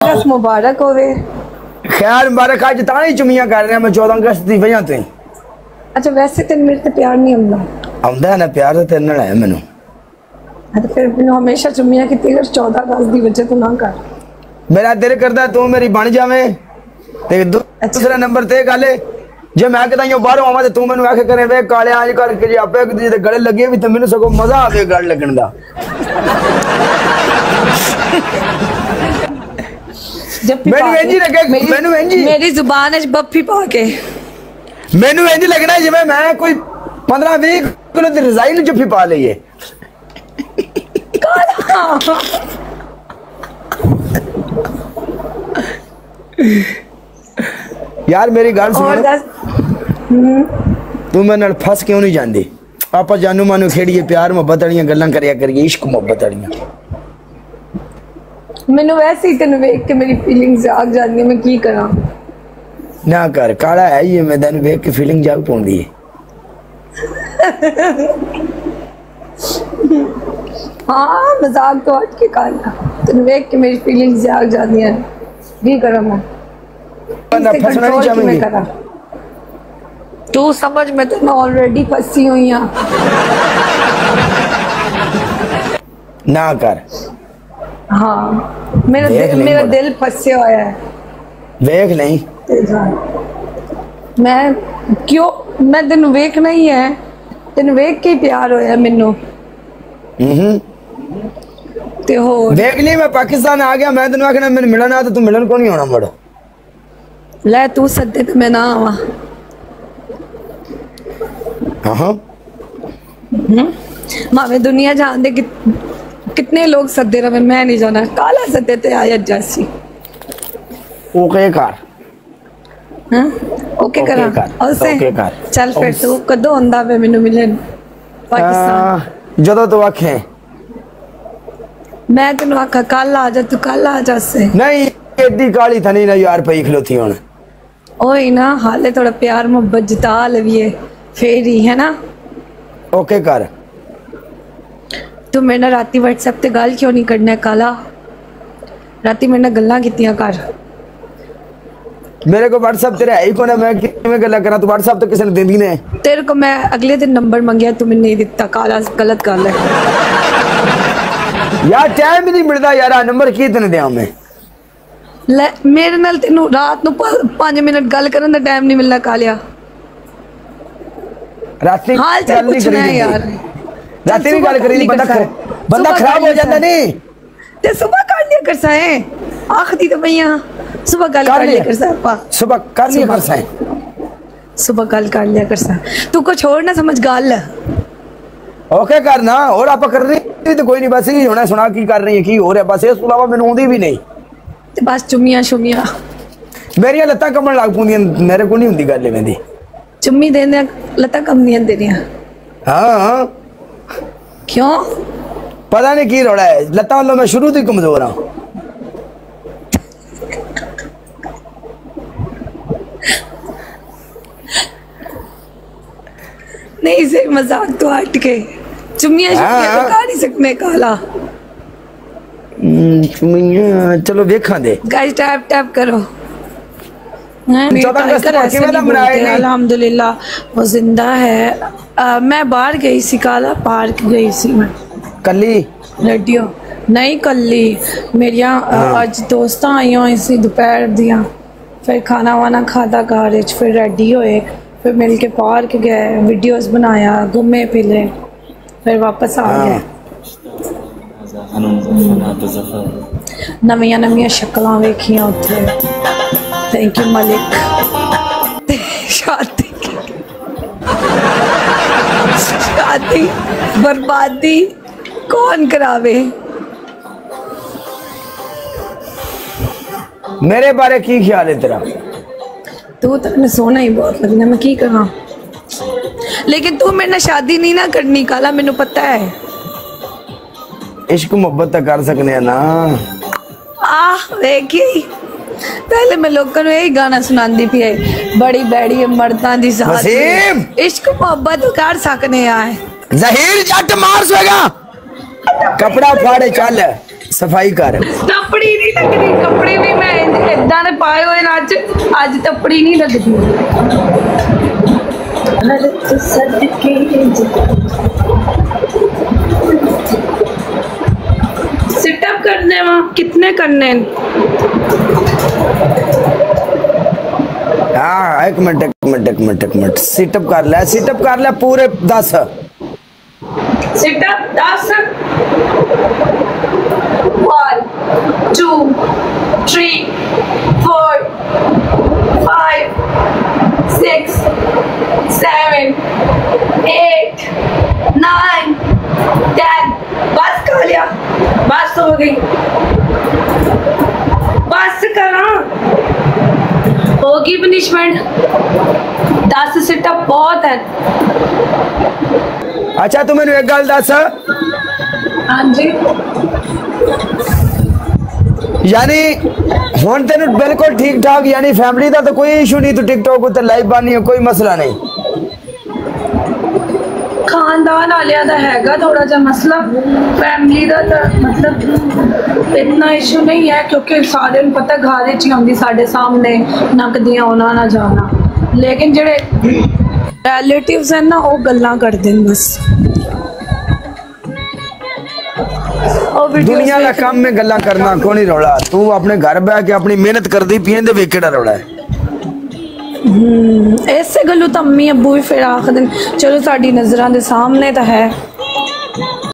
अगस्त मुबारक होवे। खैर मुबारक आज तानी चुमियां कर रहे हैं मैं 14 अगस्त की वजह तो। अच्छा वैसे तेन मेरे ते प्यार नहीं आंदा। आंदा है ना प्यार तो तेरे नाल है मैनू। तो फिर मैनू हमेशा चुमियां कीती अगर 14 अगस्त की वजह तो ना कर। मेरा दिल करदा तू मेरी बन जावे ते दूसरा नंबर ते गल जे मैं कदा यो बाहरों आवां ते तू मैनू आखे करे वे काले आज करके जे आपे एक दूजे दे गले लगे भी ते मैनू सगों मजा आवे गल लगन दा। मैनू इंज लगे मैनू इंज मेरी जुबान च बप्पी पा के मैनू इंज लगना जिवें मैं कोई 15-20 किलो दी रजाई जफ्फी पा लईए। यार मेरी गल सुन तू मेरे नाल फस क्यों नहीं जांदी? आपा जानू मानू खेड़िए प्यार मोहब्बत वालियां गल्लां करिया करिए इश्क मोहब्बत वालियां। मैनू वैसे ही तेन वेख के मेरी फीलिंग्स जाग जाती मैं की करा। ना कर काला है ये मैं तेन वेख के फीलिंग जाग पौंदी है। हाँ मजाक तो हट के काला तेन वेख के मेरी फीलिंग्स जाग जाती हैं की करा मैं फसना नहीं चाहेंगे। तू समझ मैं तो ऑलरेडी फंसी हुई हूं। ना कर हाँ मेरा दिल फंसे हुआ है। वेख नहीं मैं क्यों मैं तेन वेखना ही है तेन वेख के प्यार होया मैनू ते हो देख ली मैं पाकिस्तान आ गया मैं तेन आखना मैंने मिलना तो तू मिलन को नहीं होना मुड़ ले तू सदे तो मैं ना आवा। हाँ मावे दुनिया जान दे कितने लोग सदे रहे मैं नहीं जाना काला सदे ते आया जासी ओके कर ओके करा और से चल फिर तू कदों आंदा वे मैनू मिलन पाकिस्तान जदों तू आखे मैं तेन आखा कल आ जा तू कल आ जा से नहीं एडी काली थनी ना यार पई खलोती हुन ओए ना हाले थोड़ा प्यार मोहब्बत जता लविए फेरी है ना। ओके कर तू मेरे ना राती व्हाट्सएप ते गल क्यों नहीं करना है काला? राती मेरे ना गल्लां कीतियां कर। मेरे को व्हाट्सएप तेरे है ही कोने मैं किवें गल्लां करा तू व्हाट्सएप तो किसी ने देंदी ने तेरे को मैं अगले दिन नंबर मंगया तू मैंने नहीं दिता काला गलत गल है। यार टाइम ही नहीं मिलता यार नंबर की तेने देआं मैं ले मेरे नाल तेनू रात नु 5 मिनट गल करन दा टाइम नहीं मिलना कालिया। राती हाल चाल पूछना है यार राती भी गल करी बंदा खराब हो जाता नहीं ते सुबह कर लिया करसा है आखदी तो भैया सुबह गल कर लिया करसा सुबह कर लिया करसा सुबह गल कर लिया करसा तू को छोड़ ना समझ गल ओके करना और आप कर रही तो कोई नहीं बस ही होना सुना की कर रही है की हो रहा बस इस अलावा मैनू आउंदी भी नहीं ते बस चुम्मियां शुमियां मेरी लत्तां कमन लग पौंदियां मेरे को नहीं हुंदी गल इवें दी चुम्मी देने लत्तां कमदियां तेरियां। हाँ क्यों पता नहीं की रोड़ा है लत्तां वालों मैं शुरू तो ही कमजोर हाँ। नहीं से मजाक तो हट के चुम्मियां शुमियां तो कर ही सकने काला। चलो देखा दे गाइस टैप टैप करो। अल्हम्दुलिल्लाह वो जिंदा है। मैं बाहर गई सी काला पार्क गई सी मैं कल्ली रेडियो नहीं कल्ली मेरिया अज दोस्तां आई हुई सी दोपहर दियां फिर खाना वाना खादा घर फिर रेडी होए फिर मिल के पार्क गए वीडियोस बनाया घूमे फिरे फिर वापस आ गए। नवियां नवियां शक्लां वेखियां उत्थे थैंक यू मलिक। शादी बर्बादी कौन करावे? मेरे बारे की ख्याल है तेरा? तू तो सोना ही बहुत लगना मैं की करा लेकिन तू मेरे ना शादी नहीं ना करनी काला मैनू पता है। इश्क मोहब्बत तो कर सकने हैं ना। देखी पहले मैं लोगों को यही गाना सुनांदी पी बड़ी बैड़ी मर्दां दी साथ इश्क मोहब्बत कर सकने हैं। ज़हीर जट मार सोएगा कपड़ा फाड़े चल सफाई कर। तपड़ी नहीं लगती, कपड़े भी मैं इदा ने पाए हुए अज अज तपड़ी नहीं लगती। सिटअप करने वहाँ कितने करने? हाँ एक मिनट सिटअप कर ले पूरे 10 सिटअप 10। 1 2 3 4 5 6 7 8 9 10। बस कर लिया, बस हो गई, बस करा होगी पनिशमेंट। 10 सिटअप बहुत है। अच्छा तू मैंने एक गल दस, हाँ जी, यानी हुण तेन बिल्कुल ठीक ठाक, यानी फैमिली का तो कोई इशू नहीं, तू टिकटॉक उत्ते लाइव बानी है, कोई मसला नहीं। खानदान वालिया का हैगा थोड़ा जा मसला, फैमिली का तो मतलब इतना इशू नहीं है, क्योंकि सारे पता घर च आती साढ़े सामने नकदियाँ आना ना जाना, लेकिन जेडे रिलेटिव्स हैं ना वो गल्लां करते हैं बस। दुनिया का काम में गल्ला करना को नहीं रौला, तू अपने घर बह के अपनी मेहनत कर दी पिए वे केड़ा रौला है। ऐसे गलू तो अम्मी अबू भी फिर आखदे चलो साडी नज़रां दे सामने तो है।